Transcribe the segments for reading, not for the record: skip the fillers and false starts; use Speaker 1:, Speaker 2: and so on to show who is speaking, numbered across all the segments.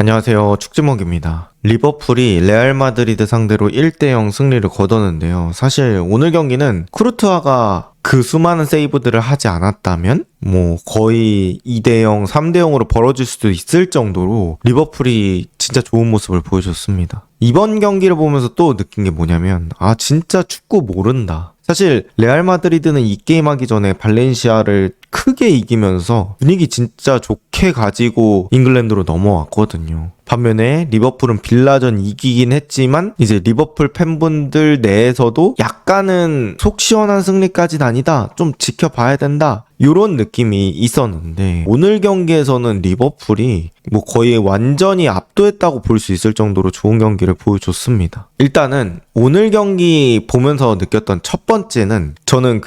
Speaker 1: 안녕하세요. 축지먹입니다. 리버풀이 레알 마드리드 상대로 1대0 승리를 거뒀는데요. 사실 오늘 경기는 쿠르투아가 그 수많은 세이브들을 하지 않았다면 거의 2대0, 3대0으로 벌어질 수도 있을 정도로 리버풀이 진짜 좋은 모습을 보여줬습니다. 이번 경기를 보면서 또 느낀 게 뭐냐면 진짜 축구 모른다. 사실 레알 마드리드는 이 게임 하기 전에 발렌시아를 크게 이기면서 분위기 진짜 좋게 가지고 잉글랜드로 넘어왔거든요. 반면에 리버풀은 빌라전 이기긴 했지만 이제 리버풀 팬분들 내에서도 약간은 속 시원한 승리까지는 아니다. 좀 지켜봐야 된다. 요런 느낌이 있었는데 오늘 경기에서는 리버풀이 거의 완전히 압도했다고 볼 수 있을 정도로 좋은 경기를 보여줬습니다. 일단은 오늘 경기 보면서 느꼈던 첫 번째는 저는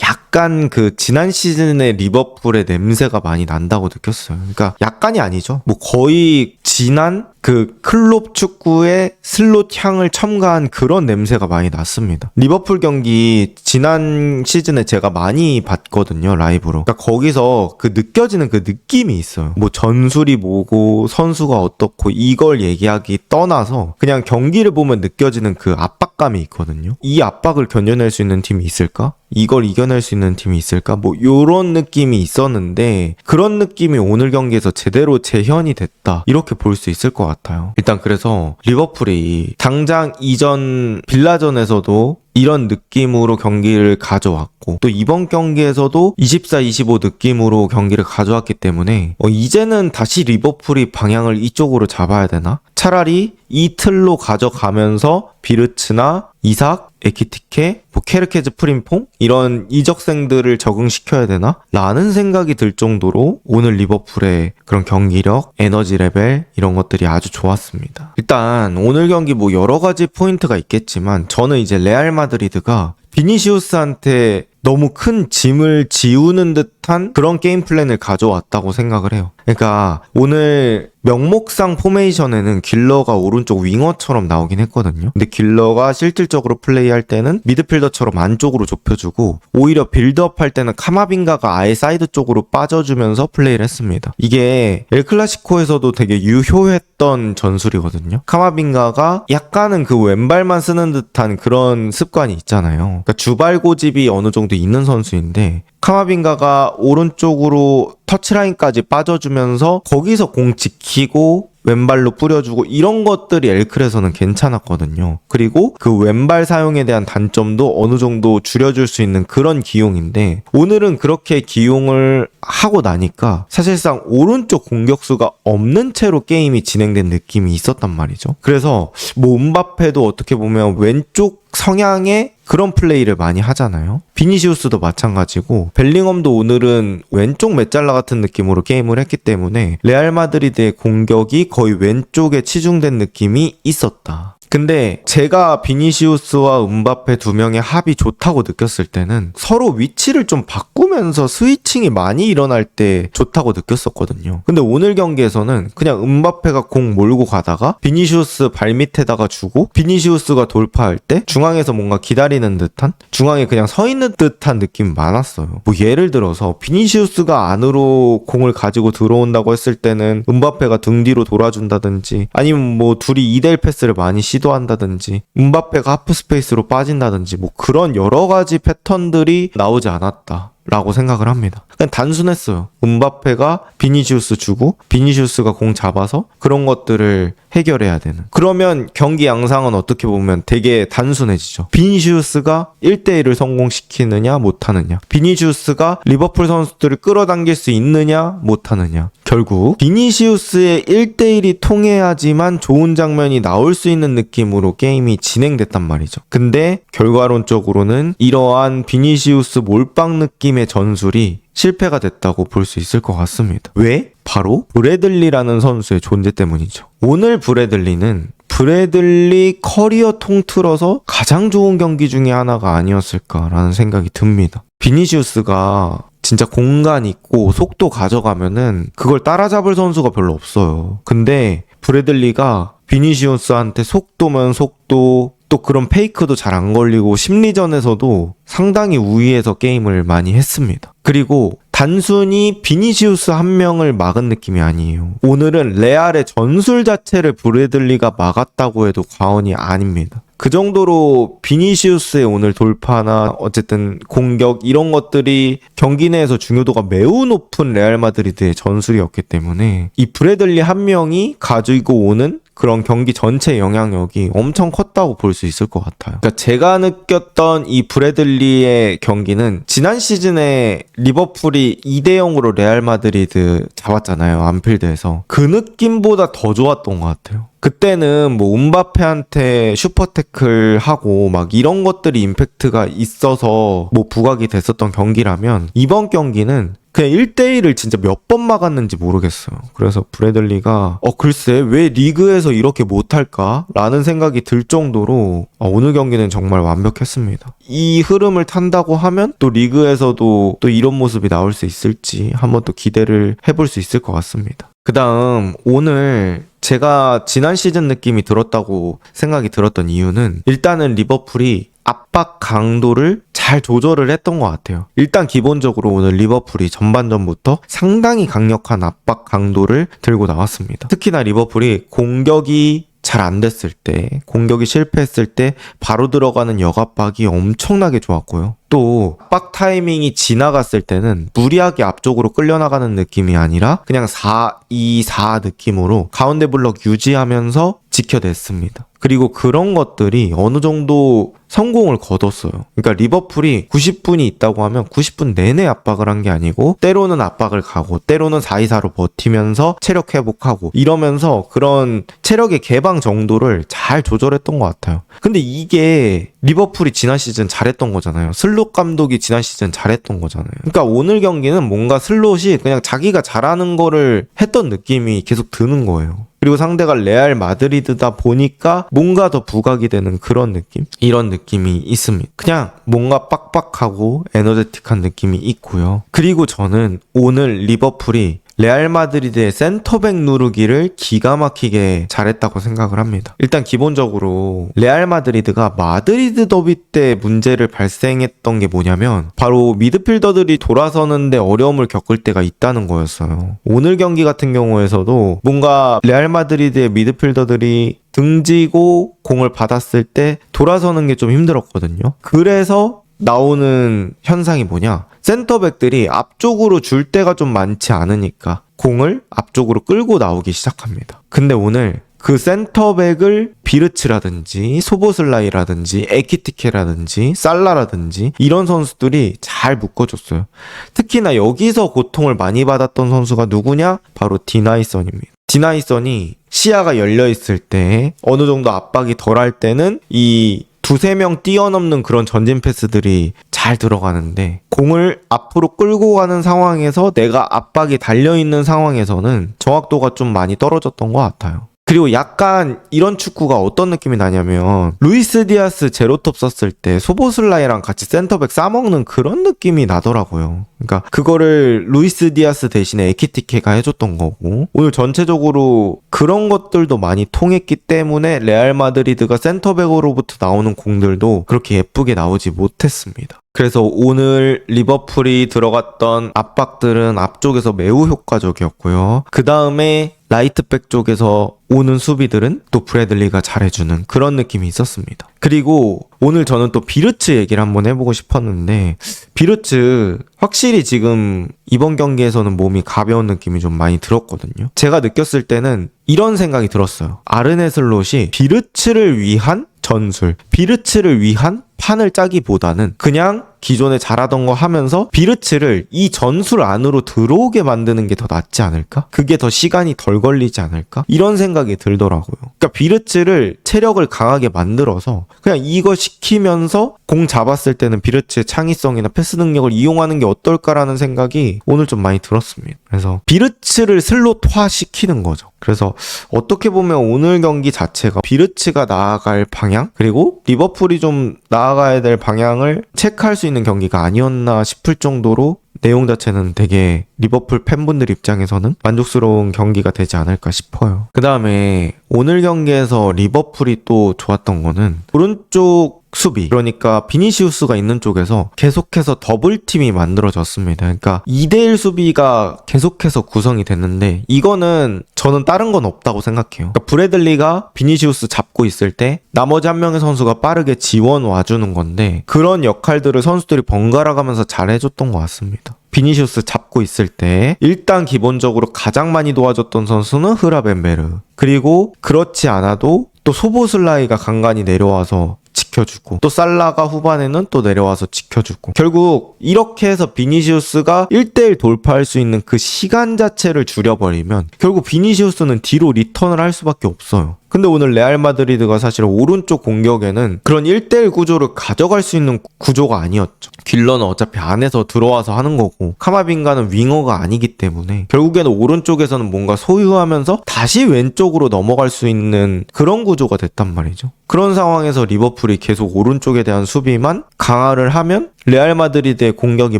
Speaker 1: 약간 지난 시즌의 리버풀의 냄새가 많이 난다고 느꼈어요. 그러니까 약간이 아니죠. 거의 지난 클롭 축구의 슬롯 향을 첨가한 그런 냄새가 많이 났습니다. 리버풀 경기 지난 시즌에 제가 많이 봤거든요, 라이브로. 그러니까 거기서 느껴지는 느낌이 있어요. 전술이 뭐고 선수가 어떻고 이걸 얘기하기 떠나서 그냥 경기를 보면 느껴지는 압박감이 있거든요. 이 압박을 견뎌낼 수 있는 팀이 있을까? 이걸 이겨낼 수 있는 팀이 있을까? 요런 느낌이 있었는데 그런 느낌이 오늘 경기에서 제대로 재현이 됐다. 이렇게 볼 수 있을 것 같아요. 일단 그래서 리버풀이 당장 이전 빌라전에서도 이런 느낌으로 경기를 가져왔고 또 이번 경기에서도 24-25 느낌으로 경기를 가져왔기 때문에 이제는 다시 리버풀이 방향을 이쪽으로 잡아야 되나? 차라리 이 틀로 가져가면서 비르츠나 이삭, 에키티케, 케르케즈, 프림퐁 이런 이적생들을 적응시켜야 되나? 라는 생각이 들 정도로 오늘 리버풀의 그런 경기력, 에너지 레벨 이런 것들이 아주 좋았습니다. 일단 오늘 경기 여러 가지 포인트가 있겠지만 저는 이제 레알 마드리드가 비니시우스한테 너무 큰 짐을 지우는 듯한 그런 게임 플랜을 가져왔다고 생각을 해요. 그러니까 오늘 명목상 포메이션에는 길러가 오른쪽 윙어처럼 나오긴 했거든요. 근데 길러가 실질적으로 플레이할 때는 미드필더처럼 안쪽으로 좁혀주고 오히려 빌드업 할 때는 카마빙가가 아예 사이드 쪽으로 빠져주면서 플레이를 했습니다. 이게 엘클라시코에서도 되게 유효했던 전술이거든요. 카마빙가가 약간은 왼발만 쓰는 듯한 그런 습관이 있잖아요. 그러니까 주발 고집이 어느 정도 있는 선수인데 카마빙가가 오른쪽으로 터치라인까지 빠져주면서 거기서 공 지키고 왼발로 뿌려주고 이런 것들이 엘클에서는 괜찮았거든요. 그리고 왼발 사용에 대한 단점도 어느 정도 줄여줄 수 있는 그런 기용인데 오늘은 그렇게 기용을 하고 나니까 사실상 오른쪽 공격수가 없는 채로 게임이 진행된 느낌이 있었단 말이죠. 그래서 음바페도 어떻게 보면 왼쪽 성향의 그런 플레이를 많이 하잖아요. 비니시우스도 마찬가지고 벨링엄도 오늘은 왼쪽 메잘라 같은 느낌으로 게임을 했기 때문에 레알 마드리드의 공격이 거의 왼쪽에 치중된 느낌이 있었다. 근데 제가 비니시우스와 음바페 두 명의 합이 좋다고 느꼈을 때는 서로 위치를 좀 바꾸면서 스위칭이 많이 일어날 때 좋다고 느꼈었거든요. 근데 오늘 경기에서는 그냥 음바페가 공 몰고 가다가 비니시우스 발밑에다가 주고 비니시우스가 돌파할 때 중앙에서 뭔가 기다리는 듯한 중앙에 그냥 서 있는 듯한 느낌이 많았어요. 예를 들어서 비니시우스가 안으로 공을 가지고 들어온다고 했을 때는 음바페가 등 뒤로 돌아준다든지 아니면 둘이 2대1 패스를 많이 시도한다든지 음바페가 하프 스페이스로 빠진다든지 그런 여러 가지 패턴들이 나오지 않았다 라고 생각을 합니다. 그냥 단순했어요. 음바페가 비니시우스 주고 비니시우스가 공 잡아서 그런 것들을 해결해야 되는. 그러면 경기 양상은 어떻게 보면 되게 단순해지죠. 비니시우스가 1대1을 성공시키느냐 못하느냐, 비니시우스가 리버풀 선수들을 끌어당길 수 있느냐 못하느냐. 결국 비니시우스의 1대1이 통해야지만 좋은 장면이 나올 수 있는 느낌으로 게임이 진행됐단 말이죠. 근데 결과론적으로는 이러한 비니시우스 몰빵 느낌의 전술이 실패가 됐다고 볼 수 있을 것 같습니다. 왜? 바로 브래들리라는 선수의 존재 때문이죠. 오늘 브래들리 커리어 통틀어서 가장 좋은 경기 중에 하나가 아니었을까라는 생각이 듭니다. 비니시우스가 진짜 공간 있고 속도 가져가면은 그걸 따라잡을 선수가 별로 없어요. 근데 브래들리가 비니시우스한테 속도면 속도, 또 그런 페이크도 잘 안 걸리고 심리전에서도 상당히 우위에서 게임을 많이 했습니다. 그리고 단순히 비니시우스 한 명을 막은 느낌이 아니에요. 오늘은 레알의 전술 자체를 브래들리가 막았다고 해도 과언이 아닙니다. 그 정도로 비니시우스의 오늘 돌파나 어쨌든 공격 이런 것들이 경기 내에서 중요도가 매우 높은 레알 마드리드의 전술이었기 때문에 이 브래들리 한 명이 가지고 오는 그런 경기 전체 영향력이 엄청 컸다고 볼 수 있을 것 같아요. 그러니까 제가 느꼈던 이 브래들리의 경기는 지난 시즌에 리버풀이 2대0으로 레알 마드리드 잡았잖아요. 안필드에서. 그 느낌보다 더 좋았던 것 같아요. 그때는 뭐 음바페한테 슈퍼태클 하고 막 이런 것들이 임팩트가 있어서 뭐 부각이 됐었던 경기라면 이번 경기는 그냥 1대1을 진짜 몇 번 막았는지 모르겠어요. 그래서 브래들리가 글쎄 왜 리그에서 이렇게 못할까? 라는 생각이 들 정도로 오늘 경기는 정말 완벽했습니다. 이 흐름을 탄다고 하면 또 리그에서도 또 이런 모습이 나올 수 있을지 한번 또 기대를 해볼 수 있을 것 같습니다. 그 다음 오늘 제가 지난 시즌 느낌이 들었다고 생각이 들었던 이유는 일단은 리버풀이 압박 강도를 잘 조절을 했던 것 같아요. 일단 기본적으로 오늘 리버풀이 전반전부터 상당히 강력한 압박 강도를 들고 나왔습니다. 특히나 리버풀이 공격이 잘 안 됐을 때, 공격이 실패했을 때 바로 들어가는 역압박이 엄청나게 좋았고요. 또 압박 타이밍이 지나갔을 때는 무리하게 앞쪽으로 끌려나가는 느낌이 아니라 그냥 4-2-4 느낌으로 가운데 블럭 유지하면서 지켜냈습니다. 그리고 그런 것들이 어느 정도 성공을 거뒀어요. 그러니까 리버풀이 90분이 있다고 하면 90분 내내 압박을 한 게 아니고 때로는 압박을 가고 때로는 4-2-4로 버티면서 체력 회복하고 이러면서 그런 체력의 개방 정도를 잘 조절했던 것 같아요. 근데 이게 리버풀이 지난 시즌 잘했던 거잖아요. 슬롯 감독이 지난 시즌 잘했던 거잖아요. 그러니까 오늘 경기는 뭔가 슬롯이 그냥 자기가 잘하는 거를 했던 느낌이 계속 드는 거예요. 그리고 상대가 레알 마드리드다 보니까 뭔가 더 부각이 되는 그런 느낌? 이런 느낌이 있습니다. 그냥 뭔가 빡빡하고 에너제틱한 느낌이 있고요. 그리고 저는 오늘 리버풀이 레알 마드리드의 센터백 누르기를 기가 막히게 잘했다고 생각을 합니다. 일단 기본적으로 레알 마드리드가 마드리드 더비 때 문제를 발생했던 게 뭐냐면 바로 미드필더들이 돌아서는데 어려움을 겪을 때가 있다는 거였어요. 오늘 경기 같은 경우에서도 뭔가 레알 마드리드의 미드필더들이 등지고 공을 받았을 때 돌아서는 게 좀 힘들었거든요. 그래서 나오는 현상이 뭐냐? 센터백들이 앞쪽으로 줄 때가 좀 많지 않으니까 공을 앞쪽으로 끌고 나오기 시작합니다. 근데 오늘 그 센터백을 비르츠라든지 소보슬라이라든지 에키티케라든지 살라라든지 이런 선수들이 잘 묶어줬어요. 특히나 여기서 고통을 많이 받았던 선수가 누구냐? 바로 디나이선입니다. 디나이선이 시야가 열려있을 때 어느 정도 압박이 덜할 때는 이 두세 명 뛰어넘는 그런 전진 패스들이 잘 들어가는데 공을 앞으로 끌고 가는 상황에서 내가 압박이 달려있는 상황에서는 정확도가 좀 많이 떨어졌던 것 같아요. 그리고 약간 이런 축구가 어떤 느낌이 나냐면 루이스 디아스 제로톱 썼을 때 소보슬라이랑 같이 센터백 싸먹는 그런 느낌이 나더라고요. 그러니까 그거를 루이스 디아스 대신에 에키티케가 해줬던 거고 오늘 전체적으로 그런 것들도 많이 통했기 때문에 레알 마드리드가 센터백으로부터 나오는 공들도 그렇게 예쁘게 나오지 못했습니다. 그래서 오늘 리버풀이 들어갔던 압박들은 앞쪽에서 매우 효과적이었고요. 그 다음에 라이트백 쪽에서 오는 수비들은 또 브래들리가 잘해주는 그런 느낌이 있었습니다. 그리고 오늘 저는 또 비르츠 얘기를 한번 해보고 싶었는데 비르츠 확실히 지금 이번 경기에서는 몸이 가벼운 느낌이 좀 많이 들었거든요. 제가 느꼈을 때는 이런 생각이 들었어요. 아르네 슬롯이 비르츠를 위한 전술, 비르츠를 위한 판을 짜기보다는 그냥 기존에 잘하던 거 하면서 비르츠를 이 전술 안으로 들어오게 만드는 게 더 낫지 않을까? 그게 더 시간이 덜 걸리지 않을까? 이런 생각이 들더라고요. 그러니까 비르츠를 체력을 강하게 만들어서 그냥 이거 시키면서 공 잡았을 때는 비르츠의 창의성이나 패스 능력을 이용하는 게 어떨까라는 생각이 오늘 좀 많이 들었습니다. 그래서 비르츠를 슬롯화 시키는 거죠. 그래서 어떻게 보면 오늘 경기 자체가 비르츠가 나아갈 방향 그리고 리버풀이 좀 나아가야 될 방향을 체크할 수 있는 경기가 아니었나 싶을 정도로 내용 자체는 되게 리버풀 팬분들 입장에서는 만족스러운 경기가 되지 않을까 싶어요. 그 다음에 오늘 경기에서 리버풀이 또 좋았던 거는 오른쪽 수비, 그러니까 비니시우스가 있는 쪽에서 계속해서 더블팀이 만들어졌습니다. 그러니까 2대1 수비가 계속해서 구성이 됐는데 이거는 저는 다른 건 없다고 생각해요. 그러니까 브래들리가 비니시우스 잡고 있을 때 나머지 한 명의 선수가 빠르게 지원 와주는 건데 그런 역할들을 선수들이 번갈아 가면서 잘 해줬던 것 같습니다. 비니시우스 잡고 있을 때 일단 기본적으로 가장 많이 도와줬던 선수는 흐라벤베르, 그리고 그렇지 않아도 또 소보슬라이가 간간히 내려와서 지켜주고 또 살라가 후반에는 또 내려와서 지켜주고 결국 이렇게 해서 비니시우스가 1대1 돌파할 수 있는 그 시간 자체를 줄여버리면 결국 비니시우스는 뒤로 리턴을 할 수밖에 없어요. 근데 오늘 레알 마드리드가 사실 오른쪽 공격에는 그런 1대1 구조를 가져갈 수 있는 구조가 아니었죠. 길러는 어차피 안에서 들어와서 하는 거고 카마빈가는 윙어가 아니기 때문에 결국에는 오른쪽에서는 뭔가 소유하면서 다시 왼쪽으로 넘어갈 수 있는 그런 구조가 됐단 말이죠. 그런 상황에서 리버풀이 계속 오른쪽에 대한 수비만 강화를 하면 레알 마드리드의 공격이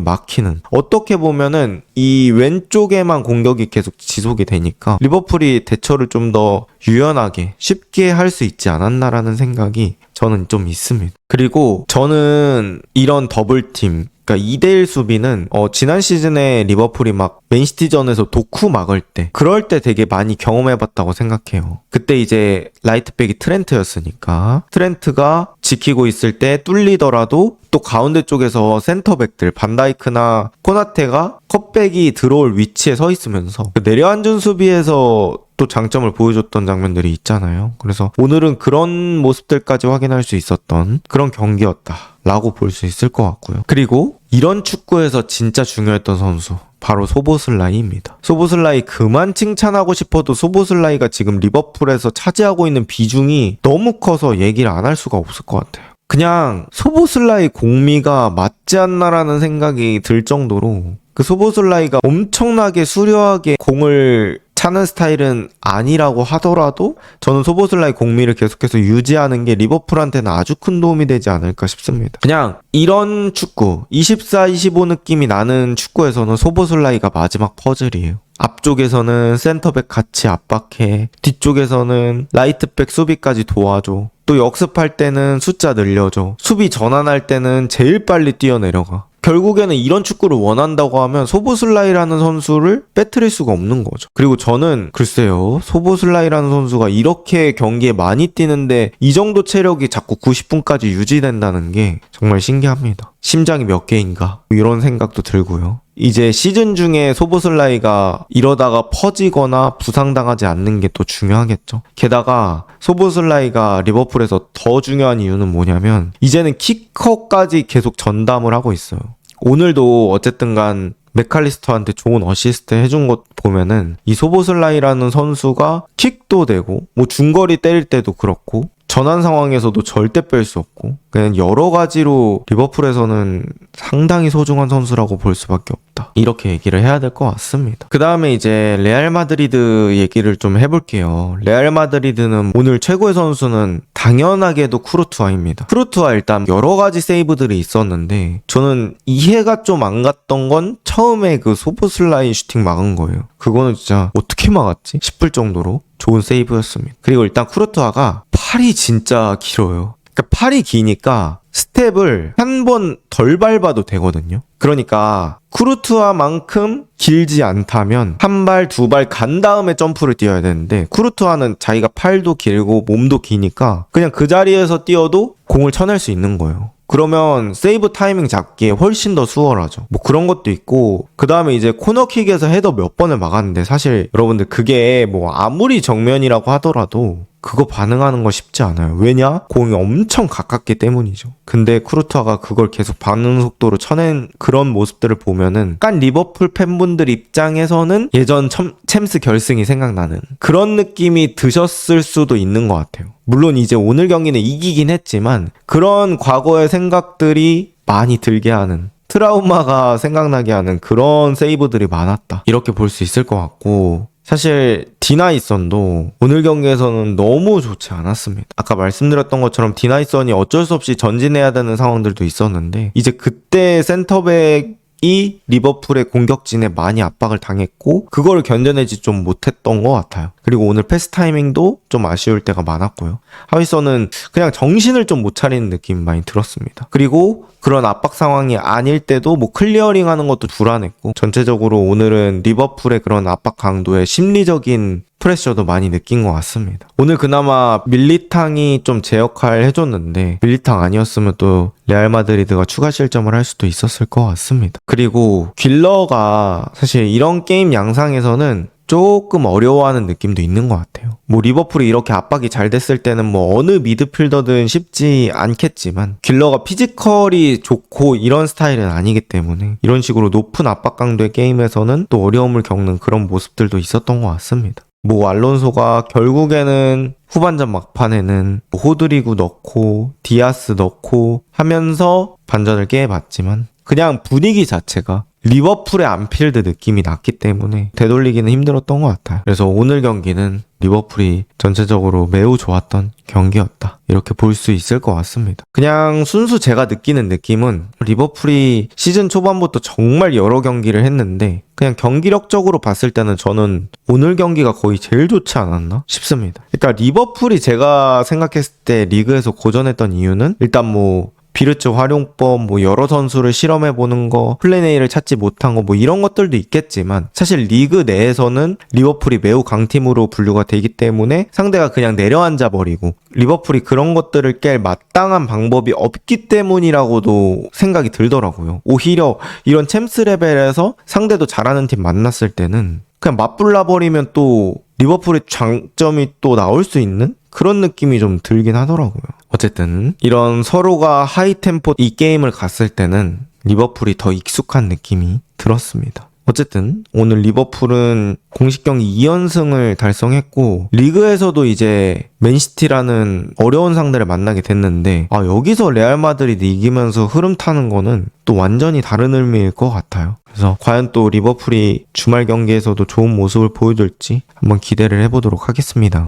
Speaker 1: 막히는, 어떻게 보면은 이 왼쪽에만 공격이 계속 지속이 되니까 리버풀이 대처를 좀 더 유연하게 쉽게 할 수 있지 않았나라는 생각이 저는 좀 있습니다. 그리고 저는 이런 더블팀, 그러니까 2대1 수비는 지난 시즌에 리버풀이 막 맨시티전에서 도쿠 막을 때 그럴 때 되게 많이 경험해봤다고 생각해요. 그때 이제 라이트백이 트렌트였으니까 트렌트가 지키고 있을 때 뚫리더라도 또 가운데 쪽에서 센터백들 반다이크나 코나테가 컵백이 들어올 위치에 서 있으면서 내려앉은 수비에서 또 장점을 보여줬던 장면들이 있잖아요. 그래서 오늘은 그런 모습들까지 확인할 수 있었던 그런 경기였다 라고 볼 수 있을 것 같고요. 그리고 이런 축구에서 진짜 중요했던 선수 바로 소보슬라이입니다. 소보슬라이 그만 칭찬하고 싶어도 소보슬라이가 지금 리버풀에서 차지하고 있는 비중이 너무 커서 얘기를 안 할 수가 없을 것 같아요. 그냥 소보슬라이 공미가 맞지 않나라는 생각이 들 정도로 그 소보슬라이가 엄청나게 수려하게 공을 차는 스타일은 아니라고 하더라도 저는 소보슬라이 공미를 계속해서 유지하는 게 리버풀한테는 아주 큰 도움이 되지 않을까 싶습니다. 그냥 이런 축구 24-25 느낌이 나는 축구에서는 소보슬라이가 마지막 퍼즐이에요. 앞쪽에서는 센터백 같이 압박해, 뒤쪽에서는 라이트백 수비까지 도와줘, 또 역습할 때는 숫자 늘려줘, 수비 전환할 때는 제일 빨리 뛰어내려가. 결국에는 이런 축구를 원한다고 하면 소보슬라이라는 선수를 빼뜨릴 수가 없는 거죠. 그리고 저는 글쎄요, 소보슬라이라는 선수가 이렇게 경기에 많이 뛰는데 이 정도 체력이 자꾸 90분까지 유지된다는 게 정말 신기합니다. 심장이 몇 개인가? 이런 생각도 들고요. 이제 시즌 중에 소보슬라이가 이러다가 퍼지거나 부상당하지 않는 게 또 중요하겠죠. 게다가 소보슬라이가 리버풀에서 더 중요한 이유는 뭐냐면 이제는 키커까지 계속 전담을 하고 있어요. 오늘도 어쨌든 간 맥칼리스터한테 좋은 어시스트 해준 것 보면은 이 소보슬라이라는 선수가 킥도 되고 뭐 중거리 때릴 때도 그렇고 전환 상황에서도 절대 뺄 수 없고 그냥 여러 가지로 리버풀에서는 상당히 소중한 선수라고 볼 수밖에 없다. 이렇게 얘기를 해야 될 것 같습니다. 그 다음에 이제 레알 마드리드 얘기를 좀 해볼게요. 레알 마드리드는 오늘 최고의 선수는 당연하게도 쿠르투아입니다. 쿠르투아 일단 여러 가지 세이브들이 있었는데 저는 이해가 좀 안 갔던 건 처음에 그 소보슬라이 슈팅 막은 거예요. 그거는 진짜 어떻게 막았지 싶을 정도로 좋은 세이브였습니다. 그리고 일단 쿠르투아가 팔이 진짜 길어요. 그러니까 팔이 기니까 스텝을 한 번 덜 밟아도 되거든요. 그러니까 쿠르투아만큼 길지 않다면 한 발, 두 발 간 다음에 점프를 뛰어야 되는데 쿠르투아는 자기가 팔도 길고 몸도 기니까 그냥 그 자리에서 뛰어도 공을 쳐낼 수 있는 거예요. 그러면 세이브 타이밍 잡기에 훨씬 더 수월하죠. 뭐 그런 것도 있고 그 다음에 이제 코너킥에서 헤더 몇 번을 막았는데 사실 여러분들 그게 뭐 아무리 정면이라고 하더라도 그거 반응하는 거 쉽지 않아요. 왜냐? 공이 엄청 가깝기 때문이죠. 근데 쿠르투아가 그걸 계속 반응 속도로 쳐낸 그런 모습들을 보면은 약간 리버풀 팬분들 입장에서는 예전 챔스 결승이 생각나는 그런 느낌이 드셨을 수도 있는 것 같아요. 물론 이제 오늘 경기는 이기긴 했지만 그런 과거의 생각들이 많이 들게 하는, 트라우마가 생각나게 하는 그런 세이브들이 많았다. 이렇게 볼 수 있을 것 같고 사실 디나이선도 오늘 경기에서는 너무 좋지 않았습니다. 아까 말씀드렸던 것처럼 디나이선이 어쩔 수 없이 전진해야 되는 상황들도 있었는데 이제 그때 센터백이 이 리버풀의 공격진에 많이 압박을 당했고 그거를 견뎌내지 좀 못했던 것 같아요. 그리고 오늘 패스 타이밍도 좀 아쉬울 때가 많았고요. 하위선은 그냥 정신을 좀 못 차리는 느낌이 많이 들었습니다. 그리고 그런 압박 상황이 아닐 때도 뭐 클리어링 하는 것도 불안했고 전체적으로 오늘은 리버풀의 그런 압박 강도에 심리적인 프레셔도 많이 느낀 것 같습니다. 오늘 그나마 밀리탕이 좀 제 역할 해줬는데 밀리탕 아니었으면 또 레알 마드리드가 추가 실점을 할 수도 있었을 것 같습니다. 그리고 길러가 사실 이런 게임 양상에서는 조금 어려워하는 느낌도 있는 것 같아요. 뭐 리버풀이 이렇게 압박이 잘 됐을 때는 뭐 어느 미드필더든 쉽지 않겠지만 길러가 피지컬이 좋고 이런 스타일은 아니기 때문에 이런 식으로 높은 압박 강도의 게임에서는 또 어려움을 겪는 그런 모습들도 있었던 것 같습니다. 뭐 알론소가 결국에는 후반전 막판에는 뭐 호드리구 넣고 디아스 넣고 하면서 반전을 깨봤지만 그냥 분위기 자체가 리버풀의 안필드 느낌이 났기 때문에 되돌리기는 힘들었던 것 같아요. 그래서 오늘 경기는 리버풀이 전체적으로 매우 좋았던 경기였다. 이렇게 볼 수 있을 것 같습니다. 그냥 순수 제가 느끼는 느낌은 리버풀이 시즌 초반부터 정말 여러 경기를 했는데 그냥 경기력적으로 봤을 때는 저는 오늘 경기가 거의 제일 좋지 않았나 싶습니다. 그러니까 리버풀이 제가 생각했을 때 리그에서 고전했던 이유는 일단 뭐 비르츠 활용법, 뭐 여러 선수를 실험해보는 거, 플랜 A를 찾지 못한 거, 뭐 이런 것들도 있겠지만 사실 리그 내에서는 리버풀이 매우 강팀으로 분류가 되기 때문에 상대가 그냥 내려앉아 버리고 리버풀이 그런 것들을 깰 마땅한 방법이 없기 때문이라고도 생각이 들더라고요. 오히려 이런 챔스 레벨에서 상대도 잘하는 팀 만났을 때는 그냥 맞불나 버리면 또 리버풀의 장점이 또 나올 수 있는 그런 느낌이 좀 들긴 하더라고요. 어쨌든 이런 서로가 하이템포 이 게임을 갔을 때는 리버풀이 더 익숙한 느낌이 들었습니다. 어쨌든 오늘 리버풀은 공식 경기 2연승을 달성했고 리그에서도 이제 맨시티라는 어려운 상대를 만나게 됐는데 여기서 레알 마드리드 이기면서 흐름 타는 거는 또 완전히 다른 의미일 것 같아요. 그래서 과연 또 리버풀이 주말 경기에서도 좋은 모습을 보여줄지 한번 기대를 해보도록 하겠습니다.